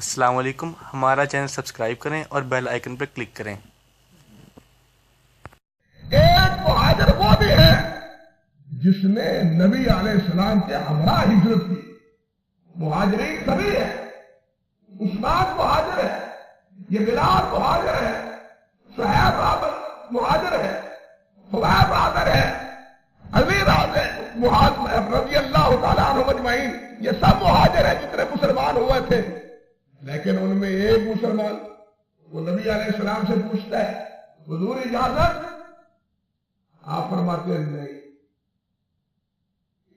السلام علیکم، ہمارا چینل سبسکرائب کریں اور بیل آئیکن پر کلک کریں۔ ایک مہاجر وہ بھی ہے جس نے نبی علیہ السلام کے ہمراہ ہجرت کی۔ مہاجرین سبھی ہے، عثمان مہاجر ہے، یہ بلال مہاجر ہے، صہیب مہاجر ہے، خبیب مہاجر ہے، علی رضی اللہ تعالیٰ عنہ مجمعین، یہ سب مہاجر ہیں جتنے مسلمان ہوئے تھے۔ لیکن ان میں ایک مسلمان وہ نبی علیہ السلام سے پوچھتا ہے حضور اجازت؟ آپ فرماتے ہیں نہیں،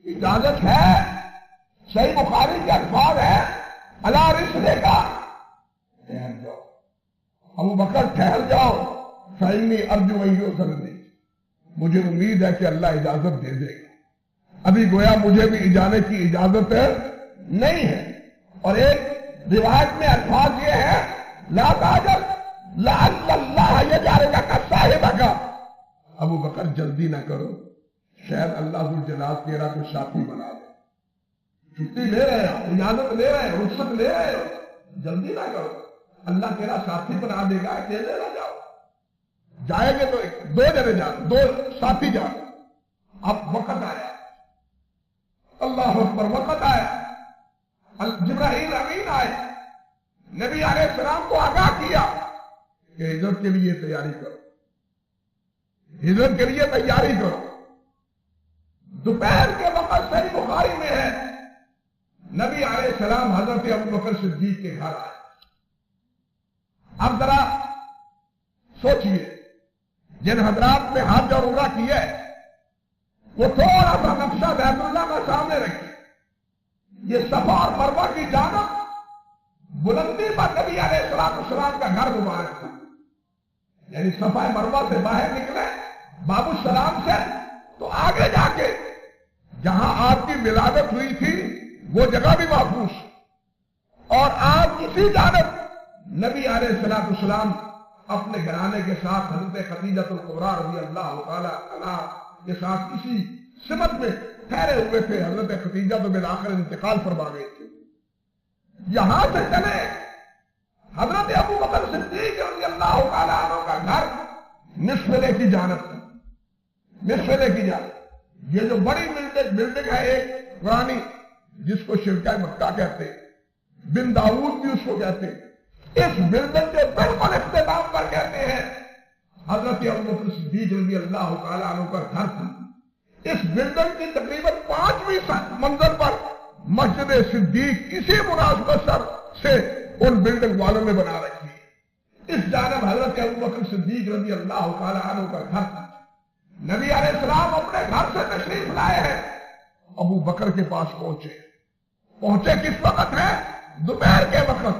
اجازت ہے، صحیح بخاری کے الفاظ ہے الا رسلک، ٹھہر جاؤ ابو بکر، ٹھہر جاؤ، فإنی ارجو ان یؤذن لی، مجھے امید ہے کہ اللہ اجازت دے دے گا، ابھی گویا مجھے بھی جانے کی اجازت نہیں ہے۔ اور ایک روایت میں الفاظ یہ ہے لا تعجل لعل اللہ یجعل لک صاحبک، ابو بکر جلدی نہ کرو، شاید اللہ ذوالجلال تیرا کوئی ساتھی بنا دے۔ چھٹی لے رہے ہو، اجازت لے رہے ہو، رخصت لے رہے ہو، جلدی نہ کرو، اللہ تیرا ساتھی بنا دے گا، اکیلے نہ جاؤ، جائیں گے تو دو جنے جاؤ، دو ساتھی جاؤ۔ اب وقت آیا، اللہ اکبر، وقت آیا، جبرائیل امین آئے، نبی علیہ السلام کو آگاہ کیا کہ ہجرت کے لیے تیاری کرو، ہجرت کے لیے تیاری کرو۔ دوپہر کے وقت صحیح بخاری میں ہے نبی علیہ السلام حضرت ابوبکر صدیق کے گھر آئے۔ اب ذرا سوچئے، جن حضرات نے حج اور عمرہ کیا ہے وہ تھوڑا سا نقشہ بیت اللہ کا سامنے رکھیے۔ یہ صفا اور مروہ کی جانب بلندی پر نبی علیہ السلام کا گھر مبارک تھا، یعنی صفا مروہ سے باہر نکلے باب السلام سے تو آگے جا کے جہاں آپ کی ولادت ہوئی تھی وہ جگہ بھی محفوظ، اور آپ اسی جانب نبی علیہ السلام اپنے گھرانے کے ساتھ حضرت خدیجہ الکبریٰ رضی اللہ تعالی عنہا کے ساتھ اسی سمت میں ٹھہرے ہوئے تھے۔ حضرت خدیجہ تو بالآخر انتقال فرما گئے تھے۔ یہاں سے چلے حضرت ابوبکر صدیق رضی اللہ تعالیٰ عنہ کا گھر نصفلے کی جانب تھا، نصفلے کی جانب۔ یہ جو بڑی بلڈنگ ہے ایک پرانی، جس کو شرکہ مکہ کہتے ہیں، بن داؤد بھی اس کو کہتے ہیں، اس بلڈنگ کے بالکل اختتام پر کہتے ہیں حضرت ابوبکر صدیق رضی اللہ تعالیٰ عنہ کا گھر تھا۔ اس بلڈنگ کی تقریباً 5ویں منزل پر مسجد صدیق اسی مناسبت سے ان بلڈنگ والوں نے بنا رکھی ہے۔ اس جانب حضرت ابوبکر صدیق رضی اللہ تعالیٰ عنہ کا گھر تھا۔ نبی علیہ السلام اپنے گھر سے تشریف لائے ہیں، ابو بکر کے پاس پہنچے کس وقت ہے؟ دوپہر کے وقت۔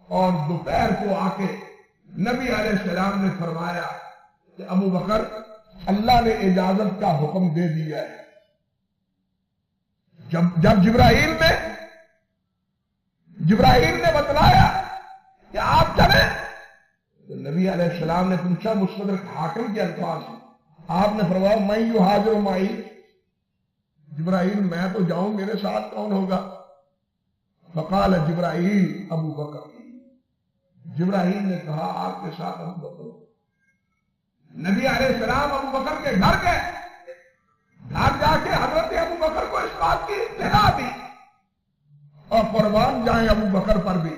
اور دوپہر کو آ کے نبی علیہ السلام نے فرمایا کہ ابو بکر، اللہ نے اجازت کا حکم دے دیا ہے۔ جب جبرائیل نے بتلایا کہ آپ چلیں تو نبی علیہ السلام نے پوچھا مستدرک حاکم کے الفاظ، آپ نے فرمایا میں یہاجر معی، جبرائیل میں تو جاؤں، میرے ساتھ کون ہوگا؟ فقال جبرائیل ابو بکر، جبرائیل نے کہا آپ کے ساتھ ابو بکر۔ نبی علیہ السلام ابو بکر کے گھر گئے، گھر جا کے حضرت ابو بکر کو اس بات کی اطلاع دی، اور قربان جائیں ابو بکر پر بھی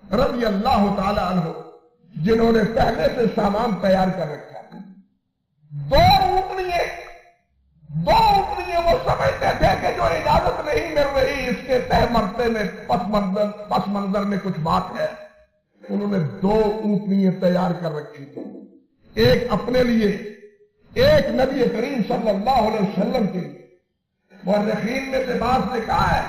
رضی اللہ تعالی عنہ، جنہوں نے پہلے سے سامان تیار کر رکھا۔ دو اونٹنیاں وہ سمجھتے تھے کہ جو اجازت نہیں مل رہی اس کے تہ مرتے میں پس منظر میں کچھ بات ہے، انہوں نے 2 اونٹنیاں تیار کر رکھی تھی، ایک اپنے لیے، ایک نبی کریم صلی اللہ علیہ وسلم کے لیے۔ مورخین میں سے بعض نے کہا ہے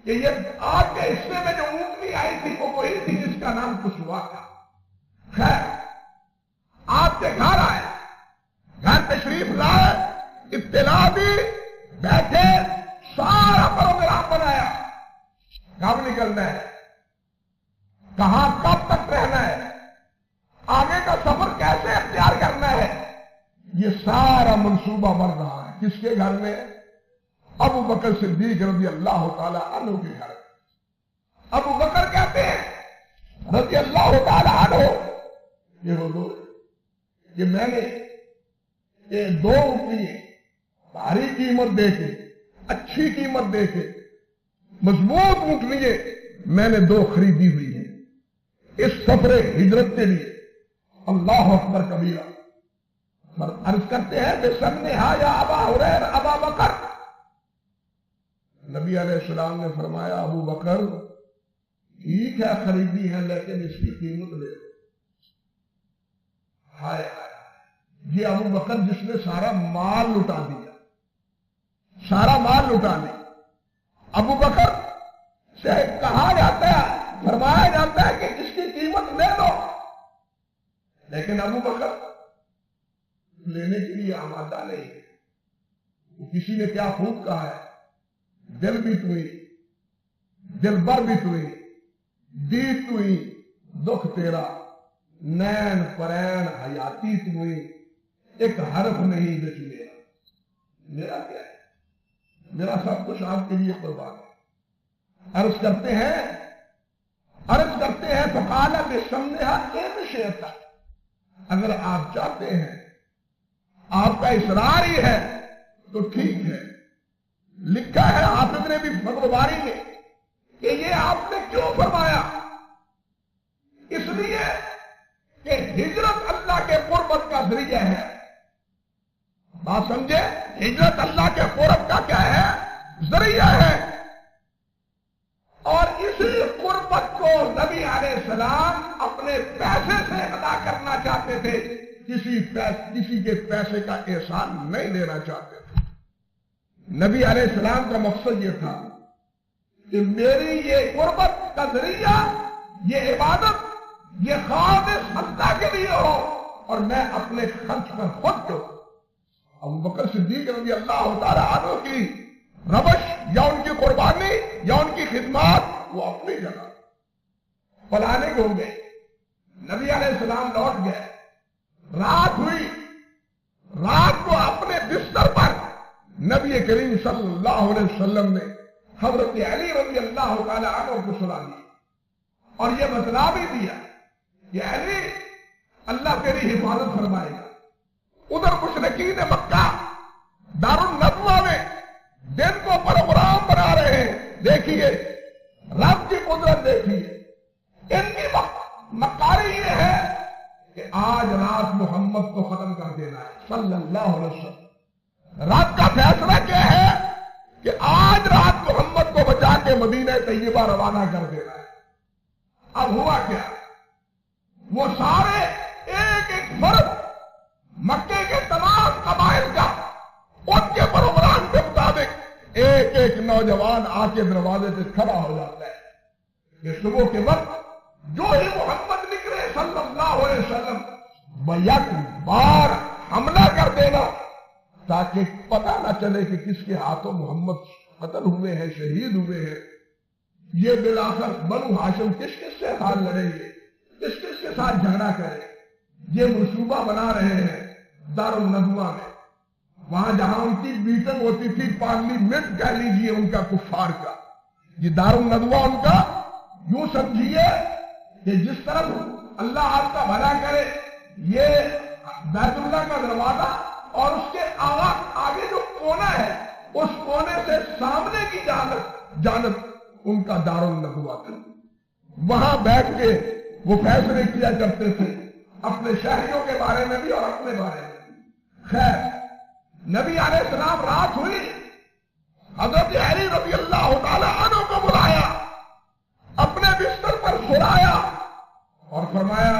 کہ یہ آج کے حصے میں جو اونٹنی آئی تھی وہ وہی تھی جس کا نام کسوا تھا۔ خیر، آپ کے گھر آئے، گھر تشریف لائے، اطلاع دی، بیٹھے، سارا پروگرام بنایا، کب نکلنا ہے، کہاں کب تک رہنا ہے، آگے کا سفر کیسے اختیار کرنا ہے، یہ سارا منصوبہ بن رہا ہے۔ کس کے گھر میں؟ ابو بکر صدیق رضی اللہ تعالی عنہ کے گھر۔ ابو بکر کہتے ہیں رضی اللہ تعالی عنہ یہ حضور کہ میں نے یہ 2 روپیے بھاری قیمت دے کے اچھی قیمت دے کے مضبوط اونٹنیے میں نے 2 خریدی ہوئی ہیں اس سفر ہجرت کے لیے. اللہ اکبر کبیرہ. عرض کرتے ہیں بے سمنہا یا ابا ہریرہ ابا بکر. نبی علیہ السلام نے فرمایا ابو بکر ٹھیک ہے خریدی ہے لیکن اس کی قیمت لے. ہائے یہ ابو بکر جس نے سارا مال لٹا دیا, سارا مال لٹا دیا. ابو بکر سے کہا جاتا ہے, فرمایا جاتا ہے کہ اس کی قیمت لے لو, لیکن ابو بکر لینے کے لیے آمادہ نہیں ہے. کسی نے کیا خوب کہا ہے, دل بھی توئی دل بر بھی توئی دیت توئی دکھ تیرا نین پرین حیاتی توئی ایک حرف نہیں بچ میرا. میرا کیا ہے, میرا سب کچھ آپ کے لیے قربان ہے. عرض کرتے ہیں فقال بسمنہا ان شئت. اگر آپ چاہتے ہیں, آپ کا اصرار ہی ہے تو ٹھیک ہے. لکھا ہے حافظ نے بھی فضل باری نے کہ یہ آپ نے کیوں فرمایا, اس لیے کہ ہجرت اللہ کے قربت کا ذریعہ ہے. بات سمجھے, ہجرت اللہ کے قرب کا کیا ہے, ذریعہ ہے. اور اسی قربت کو نبی علیہ السلام اپنے پیسے سے ادا کرنا چاہتے تھے, کسی کے پیسے کا احسان نہیں لینا چاہتے تھے. نبی علیہ السلام کا مقصد یہ تھا کہ میری یہ قربت کا ذریعہ, یہ عبادت, یہ خالص اللہ کے لیے ہو اور میں اپنے خرچ پر خود دوں. ابو بکر صدیق رضی اللہ تعالی عنہ کی روش یا ان کی قربانی یا ان کی خدمات وہ اپنی جگہ پلانے کو گئے. نبی علیہ السلام لوٹ گئے, رات ہوئی, رات کو اپنے بستر پر نبی کریم صلی اللہ علیہ وسلم نے حضرت علی رضی اللہ تعالی عنہ کو سلا دیا اور یہ بتلا بھی دیا کہ علی اللہ تیری حفاظت فرمائے گا. ادھر مشرکین مکہ دارالندوہ میں دن کو پروگرام بنا رہے ہیں. دیکھیے رب کی قدرت, دیکھیے ان کی مکاری یہ ہے کہ آج رات محمد کو ختم کر دینا ہے صلی اللہ علیہ وسلم. رات کا فیصلہ کیا ہے کہ آج رات محمد کو بچا کے مدینہ طیبہ روانہ کر دینا ہے. اب ہوا کیا, وہ سارے ایک ایک فرد مکے کے تمام قبائل کا ان کے پروگرام کے مطابق ایک ایک نوجوان آ کے دروازے سے کھڑا ہو جاتا ہے کہ صبح کے وقت جو ہی محمد نکلے صلی اللہ علیہ وسلم بیک بار حملہ کر دینا تاکہ پتہ نہ چلے کہ کس کے ہاتھوں محمد قتل ہوئے ہیں, شہید ہوئے ہیں. یہ بالآخر بنو ہاشم کس کس سے حال لڑیں گے, کس کس کے ساتھ جھگڑا کریں, یہ منصوبہ بنا رہے ہیں دارالندوہ میں. وہاں جہاں ان کی میٹنگ ہوتی تھی, پارلیمنٹ کہہ لیجیے ان کا کفار کا, یہ دارالندوہ ان کا یوں سمجھیے کہ جس طرف اللہ آپ کا بھلا کرے یہ بیت اللہ کا دروازہ اور اس کے آگے جو کونا ہے اس کونے سے سامنے کی جانب ان کا دارالندوہ تھا. وہاں بیٹھ کے وہ فیصلے کیا کرتے تھے اپنے شہریوں کے بارے میں بھی اور اپنے بارے میں بھی. خیر نبی علیہ السلام رات ہوئی, حضرت علی رضی اللہ تعالی عنہ کو بلایا, اپنے بستر پر سلایا اور فرمایا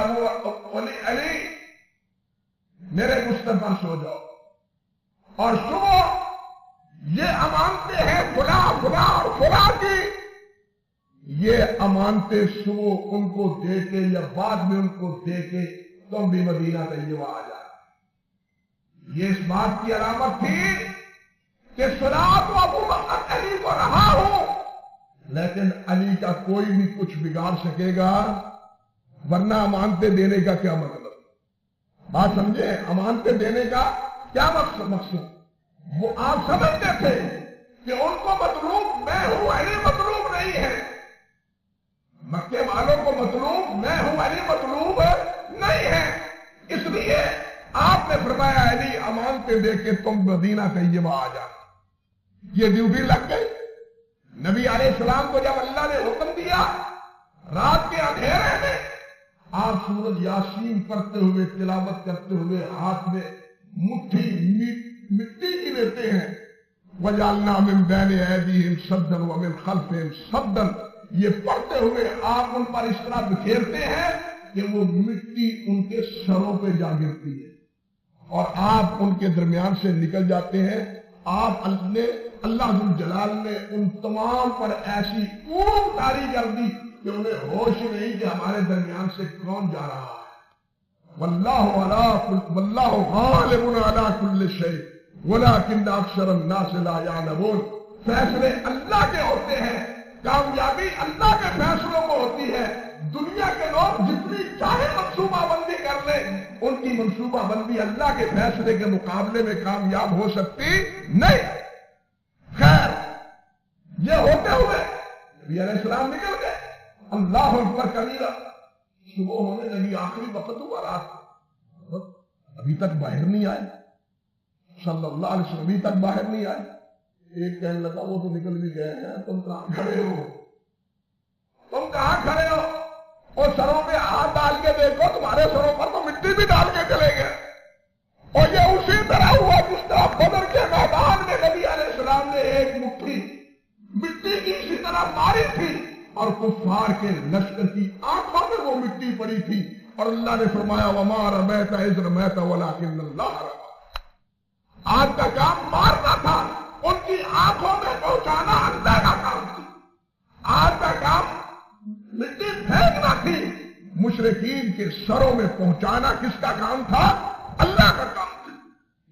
علی میرے بستر پر سو جاؤ, اور صبح یہ امانتیں ہیں فلاں فلاں اور فلاں کی, یہ امانتیں صبح ان کو دے کے یا بعد میں ان کو دے کے تم بھی مدینہ طیبہ آ جائے. یہ اس بات کی علامت تھی کہ صلاۃ و ابو بکر علی کو رہا ہوں, لیکن علی کا کوئی بھی کچھ بگاڑ سکے گا, ورنہ امانتیں دینے کا کیا مطلب. بات سمجھے, امانتیں دینے کا کیا مقصد. وہ آپ سمجھتے تھے کہ ان کو مطلوب میں ہوں, علی مطلوب نہیں ہے. مکے والوں کو مطلوب میں ہوں، علی مطلوب نہیں ہے، اس لیے آپ نے فرمایا علی امانتیں دے کے تم مدینہ طیبہ آ جانا۔ یہ ڈیوٹی لگ گئی۔ نبی علیہ السلام کو جب اللہ نے حکم دیا، رات کے اندھیرے میں آپ سورۃ یاسین پڑھتے ہوئے تلاوت کرتے ہوئے ہاتھ میں مٹھی مٹی کی لیتے ہیں، وَجَعَلْنَا مِن بَيْنِ أَيْدِيهِمْ سَدًّا وَمِن خَلْفِهِمْ سَدًّا، یہ پڑھتے ہوئے آپ ان پر اس طرح بکھیرتے ہیں کہ وہ مٹی ان کے سروں پہ جا گرتی ہے اور آپ ان کے درمیان سے نکل جاتے ہیں۔ آپ اللہ ذو الجلال نے ان تمام پر ایسی اونگ طاری کر دی کہ انہیں ہوش نہیں کہ ہمارے درمیان سے کون جا رہا ہے۔ واللہ غالب علی کل شیء ولکن اکثر الناس لا یعلمون، فیصلے اللہ کے ہوتے ہیں، کامیابی اللہ کے فیصلوں کو ہوتی ہے۔ دنیا کے لوگ جتنی چاہے منصوبہ بندی کر لیں، ان کی منصوبہ بندی اللہ کے فیصلے کے مقابلے میں کامیاب ہو سکتی نہیں۔ خیر، یہ ہوتے ہوئے نبی علیہ السلام نکل گئے، اللہ اکبر کبیرہ، صبح ہونے لگی، آخری وقت ہوا رات، ابھی تک باہر نہیں آئے صلی اللہ علیہ وسلم، ابھی تک باہر نہیں آئے۔ ایک کہنے لگا وہ تو نکل بھی گئے ہیں، تم کہاں کھڑے ہو، تم کہاں کھڑے ہو؟ اور سروں پہ ہاتھ ڈال کے دیکھو، تمہارے سروں پر تو مٹی بھی ڈال کے چلے گئے۔ اور یہ اسی طرح ہوا جس طرح بدر کے میدان میں نبی علیہ السلام نے ایک مٹھی مٹی کی اسی طرح ماری تھی اور کفار کے لشکر کی آنکھوں میں وہ مٹی پڑی تھی، اور اللہ نے فرمایا وَمَا رَمَيْتَ إِذْ رَمَيْتَ وَلَكِنَّ اللَّهَ رَمَى۔ آج کا کام مارنا تھا، ان کی آنکھوں میں پہنچانا اللہ کا کام تھی۔ آج کا کام مٹی پھینکنا تھی، مشرکین کے سروں میں پہنچانا کس کا کام تھا؟ اللہ کا کام تھا۔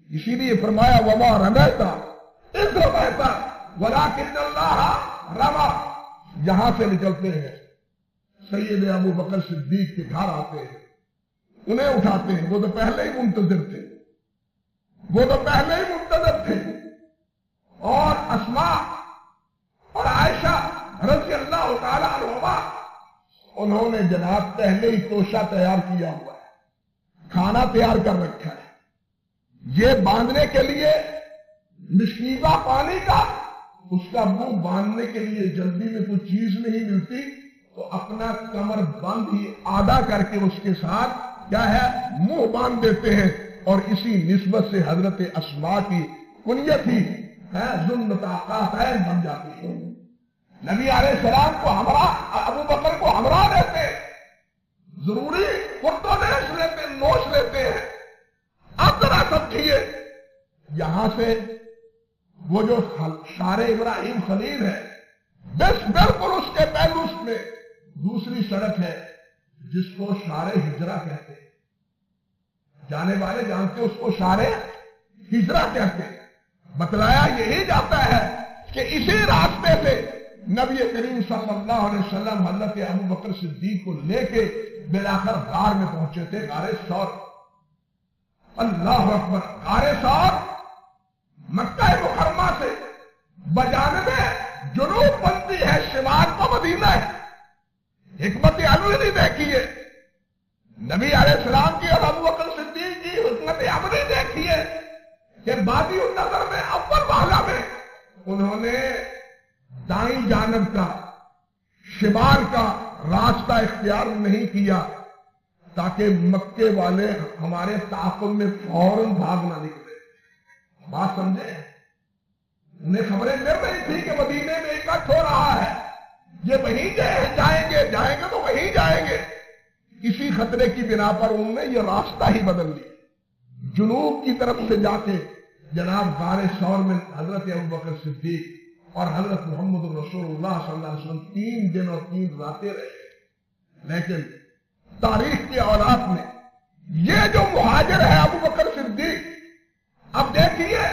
اسی لیے فرمایا وَمَا رَمَيْتَ إِذْ رَمَيْتَ وَلَكِنَّ اللَّهَ رَمَى۔ یہاں سے نکلتے ہیں، سید ابو بکر صدیق کے گھر آتے ہیں، انہیں اٹھاتے ہیں، وہ تو پہلے ہی منتظر تھے، اور اسماء اور عائشہ رضی اللہ تعالی عنہما، انہوں نے جناب پہلے ہی توشہ تیار کیا ہوا ہے، کھانا تیار کر رکھا ہے۔ یہ باندھنے کے لیے مشکیبہ پانی کا، اس کا منہ باندھنے کے لیے جلدی میں کوئی چیز نہیں ملتی تو اپنا کمر بند ہی آدھا کر کے اس کے ساتھ کیا ہے منہ باندھ دیتے ہیں، اور اسی نسبت سے حضرت اسماء کی کنیت ہی ہے ذوالنطاقین بن جاتی ہے۔ نبی علیہ السلام کو ہمراہ، ابو بکر کو ہمراہ لیتے ہیں، ضروری پرتونیش لیتے، نوش لیتے ہیں۔ اب ذرا سمجھیے، یہاں سے وہ جو شار ابراہیم خلیل ہے، بالکل اس کے پہلوس میں دوسری سڑک ہے جس کو شار ہجرہ کہتے ہیں، جانے والے جانتے اس کو شار ہجرہ کہتے ہیں۔ بتلایا یہی جاتا ہے کہ اسی راستے سے نبی کریم صلی اللہ علیہ وسلم حضرت ابو بکر صدیق کو لے کے بلاخر غار میں پہنچے تھے، غار ثور۔ اللہ اکبر، غار ثور مکہ مکرمہ سے بجانب جنوب بنتی ہے، شمال کو مدینہ ہے۔ حکمت عملی دیکھیے نبی علیہ السلام کی اور ابو بکر صدیق کی حکمت عملی دیکھیے کہ بادی النظر میں اول والا میں انہوں نے دائیں جانب کا، شمال کا راستہ اختیار نہیں کیا تاکہ مکے والے ہمارے تعاقب میں فوراً بھاگ نہ نکلے۔ بات سمجھے؟ انہیں خبریں مل رہی تھی کہ مدینے میں اکٹھ ہو رہا ہے، یہ وہیں جائیں گے تو وہیں جائیں گے۔ اسی خطرے کی بنا پر انہوں نے یہ راستہ ہی بدل لیا، جنوب کی طرف سے جا کے جناب غار ثور میں حضرت ابو بکر صدیق اور حضرت محمد رسول اللہ صلی اللہ علیہ وسلم 3 دن اور 3 راتیں رہے۔ لیکن تاریخ کے اوراق میں یہ جو مہاجر ہے ابو بکر صدیق، اب دیکھیے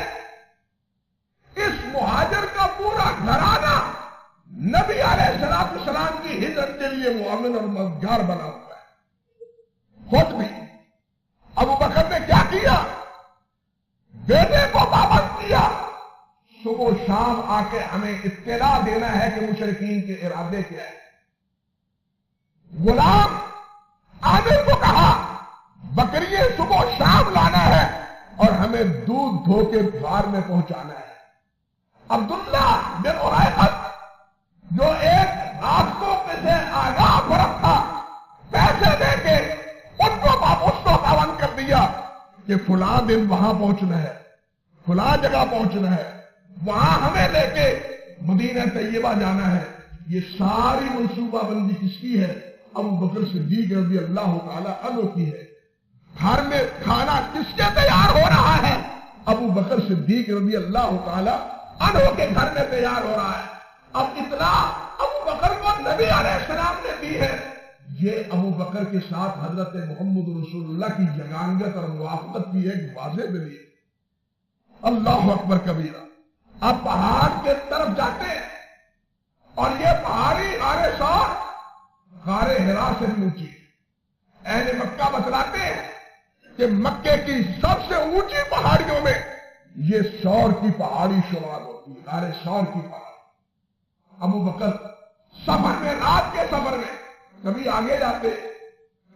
اس مہاجر کا پورا گھرانہ نبی علیہ السلام کی ہجرت کے لیے معاون اور مددگار بنا ہوا ہے۔ خود بھی ابو بکر نے کیا کیا؟ بیٹے کو پابند کیا، صبح و شام آ کے ہمیں اطلاع دینا ہے کہ مشرکین کے ارادے کیا ہے۔ ہمیں دودھ دھو کے غار میں پہنچانا ہے۔ عبداللہ بن اریقط جو ایک راستوں میں سے آگاہ فرق تھا، پیسے دے کے ان کو پابند کر دیا کہ فلاں دن وہاں پہنچنا ہے، فلاں جگہ پہنچنا ہے، وہاں ہمیں لے کے مدینہ طیبہ جانا ہے۔ یہ ساری منصوبہ بندی کس کی ہے؟ ابو بکر صدیق رضی اللہ تعالی عنہ کی ہے۔ گھر میں کھانا کس کے تیار ہو رہا ہے؟ ابو بکر صدیق رضی اللہ تعالی عنہ کے گھر میں تیار ہو رہا ہے۔ اب اطلاع ابو بکر کو نبی علیہ السلام نے دی ہے۔ یہ ابو بکر کے ساتھ حضرت محمد رسول اللہ کی جگانگت اور موافقت کی ایک واضح دلیل۔ اللہ اکبر کبیرہ۔ اب پہاڑ کے طرف جاتے ہیں اور یہ پہاڑی غار ثور غار حرا سے بھی اونچی۔ اہل مکہ بتلاتے ہیں کہ مکے کی سب سے اونچی پہاڑیوں میں یہ ثور کی پہاڑی شمار ہوتی ہے، غار ثور کی پہاڑی۔ ابو بکر سفر میں، رات کے سفر میں کبھی آگے جاتے،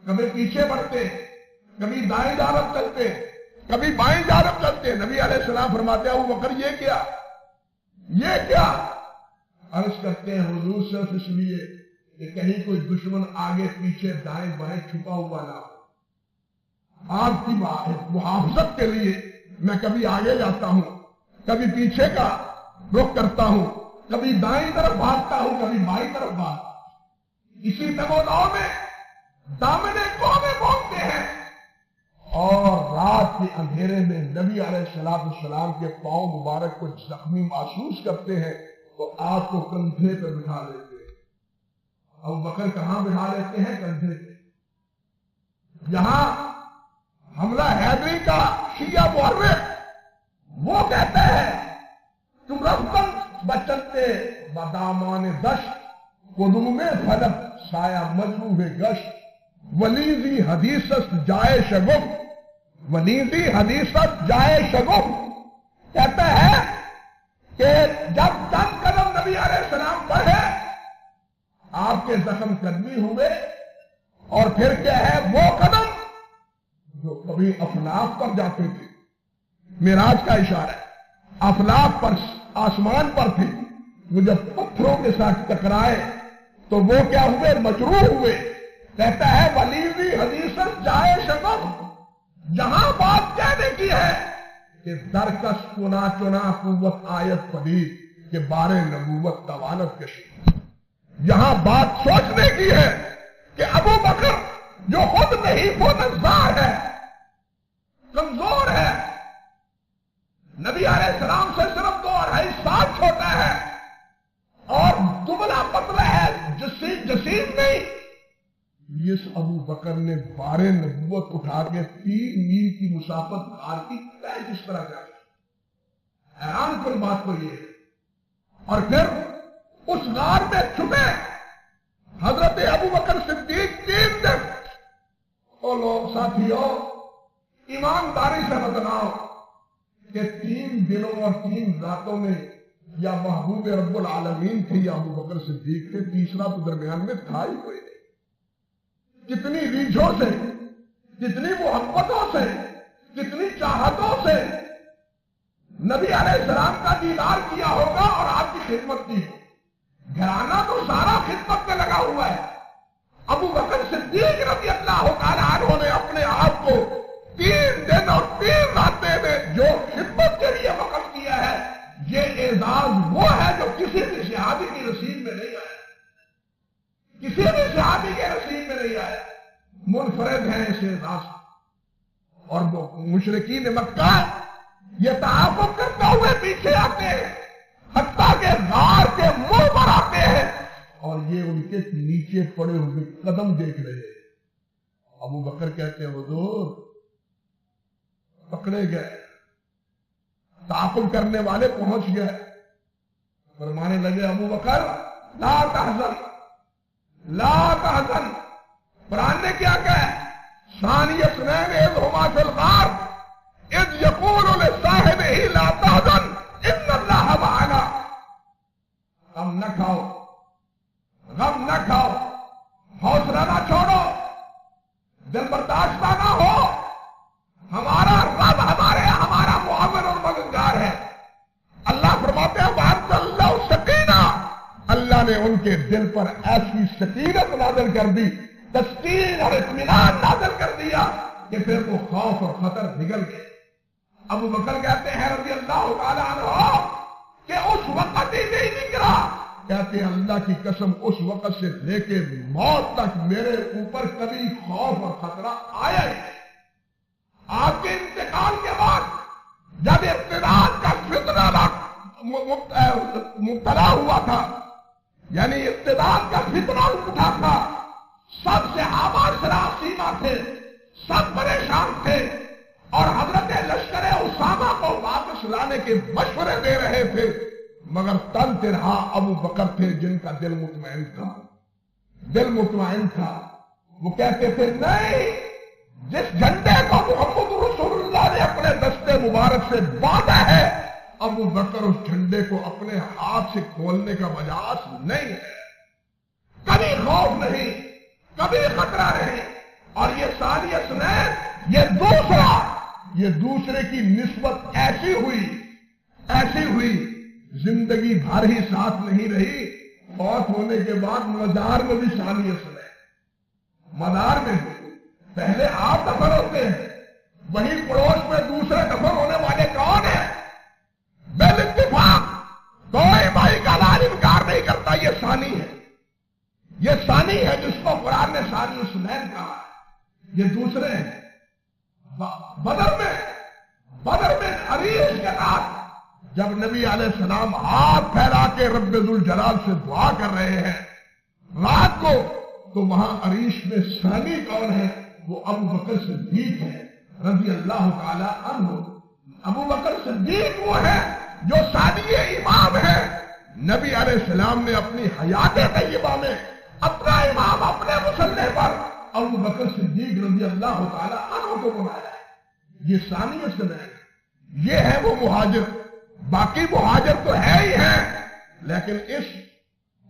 کبھی پیچھے بڑھتے، کبھی دائیں جانب چلتے، کبھی بائیں جانب چلتے۔ نبی علیہ السلام فرماتے ہیں ابو بکر یہ کیا، یہ کیا؟ عرض کرتے ہیں حضور صرف اس لیے کہ کہیں کوئی دشمن آگے پیچھے دائیں بائیں چھپا ہوا نہ ہو، آپ کی محافظت کے لیے میں کبھی آگے جاتا ہوں، کبھی پیچھے کا رخ کرتا ہوں، کبھی دائیں طرف بھاگتا ہوں، کبھی بائیں طرف بھاگتا ہوں۔ اسی تگودار میں دامنے کونے پہنچتے ہیں اور رات کے اندھیرے میں نبی علیہ السلام کے پاؤں مبارک کو زخمی محسوس کرتے ہیں تو آپ کو کندھے پہ بٹھا لیتے ہیں۔ ابو بکر کہاں بٹھا لیتے ہیں؟ کندھے پہ۔ یہاں حملہ حیدری کا شیعہ مورخ وہ کہتے ہیں تم رفتن بچتے بدامان دشت قدوم فلک سایہ مجروح گشت ولیزی حدیثت جائے شگفت، ولیزی حدیثت جائے شگفت۔ کہتا ہے کہ جب چند قدم نبی علیہ السلام بڑھے آپ کے زخم قدمی ہوئے، اور پھر کیا ہے وہ قدم جو کبھی افلاک پر جاتے تھے، معراج کا اشارہ ہے، افلاک پر آسمان پر تھے، وہ جب پتھروں کے ساتھ ٹکرائے تو وہ کیا ہوئے؟ مجروح ہوئے۔ کہتا ہے ولیزی حدیثت جائے شگفت، جہاں بات کہنے کی ہے کہ درکش چنا چنا قوت آیت پدید کہ بارے نبوت توانت کشی، یہاں بات سوچنے کی ہے کہ ابو بکر جو خود نہیں وہ نزار ہے، کمزور ہے، نبی علیہ السلام سے صرف 2.5 سال چھوٹا ہے اور دبلا پتلا ہے، جسیم نہیں، اس ابو بکر نے بارے نبوت اٹھا کے 3 میل کی مسافت غار کی طے کس طرح کر دی؟ حیران کن بات تو یہ ہے۔ اور پھر اس غار میں چھپے حضرت ابو بکر صدیق 3 دن۔ او لوگ ساتھیوں ایمانداری سے بتلاؤ کہ 3 دنوں اور 3 راتوں میں یا محبوب رب العالمین تھے یا ابو بکر صدیق تھے، تیسرا تو درمیان میں تھا ہی کوئی نہیں۔ کتنی ریجھوں سے، کتنی محبتوں سے، کتنی چاہتوں سے نبی علیہ السلام کا دیدار کیا ہوگا اور آپ کی خدمت کی ہوگی۔ گھرانہ تو سارا خدمت میں لگا ہوا ہے۔ ابو بکر صدیق رضی اللہ تعالیٰ عنہ نے اپنے آپ کو 3 دن اور 3 راتیں میں جو خدمت کے لیے وقف کیا ہے، یہ اعزاز وہ ہے جو کسی بھی صحابی کی رسید میں نہیں آیا، کسی بھی صحابی کے رسید میں نہیں آیا، منفرد ہیں اس اعزاز۔ اور وہ مشرکین مکہ یہ تعاقب کرتے ہوئے پیچھے آتے ہیں، حتیٰ کہ غار کے منہ پر آتے ہیں اور یہ ان کے نیچے پڑے ہوئے قدم دیکھ رہے ہیں۔ ابو بکر کہتے ہیں حضور پکڑے گئے، تعاقب کرنے والے پہنچ گئے، فرمانے لگے ابو بکر لا تحزن لا تحزن۔ قرآن نے کیا کہا؟ ثانی اثنین اذ ہما فی الغار اذ یقول لصاحبہ لا تحزن ان اللہ معنا۔ غم نہ کھاؤ، غم نہ کھاؤ، حوصلہ نہ چھوڑو، دل برداشتہ نہ ہو، ہمارا رب ہمارا دل پر ایسی سکینت نازل کر دی، تسکین اور اطمینان نازل کر دیا کہ پھر وہ خوف اور خطر نکل گئے۔ ابو بکر کہتے ہیں رضی اللہ تعالی عنہ کہ اس وقت ہی نہیں نکلا، کہتے ہیں اللہ کی قسم اس وقت سے لے کے موت تک میرے اوپر کبھی خوف اور خطرہ آیا ہی نہیں۔ آپ کے انتقال کے بعد جب ارتداد کا فتنہ مبتلا ہوا تھا، یعنی ارتداد کا فتنہ اٹھا تھا، سب صحابہ سراسیمہ تھے، سب پریشان تھے، اور حضرت لشکر اسامہ کو واپس لانے کے مشورے دے رہے تھے، مگر تن تنہا ابو بکر تھے جن کا دل مطمئن تھا، دل مطمئن تھا۔ وہ کہتے تھے نہیں، جس جھنڈے کو محمد رسول اللہ نے اپنے دستے مبارک سے باندھا ہے، ابو بکر اس جھنڈے کو اپنے ہاتھ سے کھولنے کا مجاز نہیں ہے، کبھی خوف نہیں، کبھی خطرہ نہیں۔ اور یہ ثانی اثنین، یہ دوسرے کی نسبت ایسی ہوئی زندگی بھر ہی ساتھ نہیں رہی، فوت ہونے کے بعد مزار میں بھی ثانی اثنین، مزار میں بھی پہلے آپ دفن ہوتے ہیں، وہیں پڑوس میں دوسرے دفن ہونے والے کون ہیں؟ بل اتفاق کوئی بھائی کا لال انکار نہیں کرتا، یہ ثانی ہے، یہ ثانی ہے جس کو قرآن نے ثانی اثنین کہا ہے۔ یہ دوسرے ہیں۔ بدر میں عریش کے بعد جب نبی علیہ السلام ہاتھ پھیلا کے رب ذوالجلال سے دعا کر رہے ہیں رات کو، تو وہاں عریش میں ثانی کون ہے؟ وہ ابو بکر صدیق ہے رضی اللہ تعالی عنہ۔ ابو بکر صدیق وہ ہے جو ثانی امام ہے۔ نبی علیہ السلام نے اپنی حیات طیبہ میں اپنا امام اپنے مصلی پر ابو بکر صدیق رضی اللہ تعالی عنہ کو بنایا ہے۔ یہ ثانی اثنین، یہ ہے وہ مہاجر۔ باقی مہاجر تو ہے ہی ہیں، لیکن اس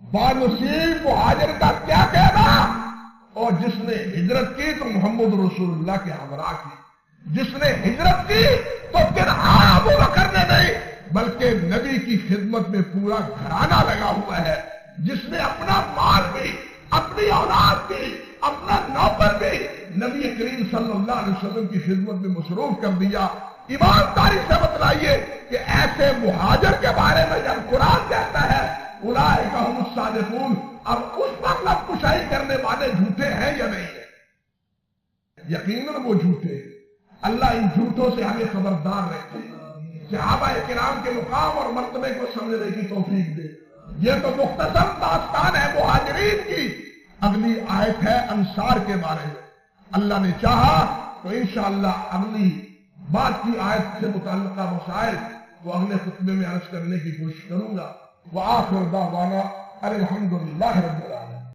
بانصیب مہاجر کا کیا کہنا؟ اور جس نے ہجرت کی تو محمد رسول اللہ کے ہمراہ کی، جس نے ہجرت کی تو تنہا ابو بکر نے نہیں بلکہ نبی کی خدمت میں پورا گھرانہ لگا ہوا ہے، جس نے اپنا مال بھی، اپنی اولاد بھی، اپنا نوکر بھی نبی کریم صلی اللہ علیہ وسلم کی خدمت میں مصروف کر دیا۔ ایمانداری سے بتلائیے کہ ایسے مہاجر کے بارے میں جب قرآن کہتا ہے اولئک ھم الصادقون، اب اس پر لب کشائی کرنے والے جھوٹے ہیں یا نہیں ہیں؟ یقیناً وہ جھوٹے۔ اللہ ان جھوٹوں سے ہمیں خبردار رکھے، صحابہ کرام کے مقام اور مرتبے کو سمجھنے کی توفیق دے۔ یہ تو مختصر داستان ہے مہاجرین کی، اگلی آیت ہے انصار کے بارے میں۔ اللہ نے چاہا تو انشاءاللہ اگلی بعد کی آیت سے متعلقہ مسائل وہ اگلے خطبے میں عرض کرنے کی کوشش کروں گا۔ وآخر دعوانا الحمدللہ رب العالمین۔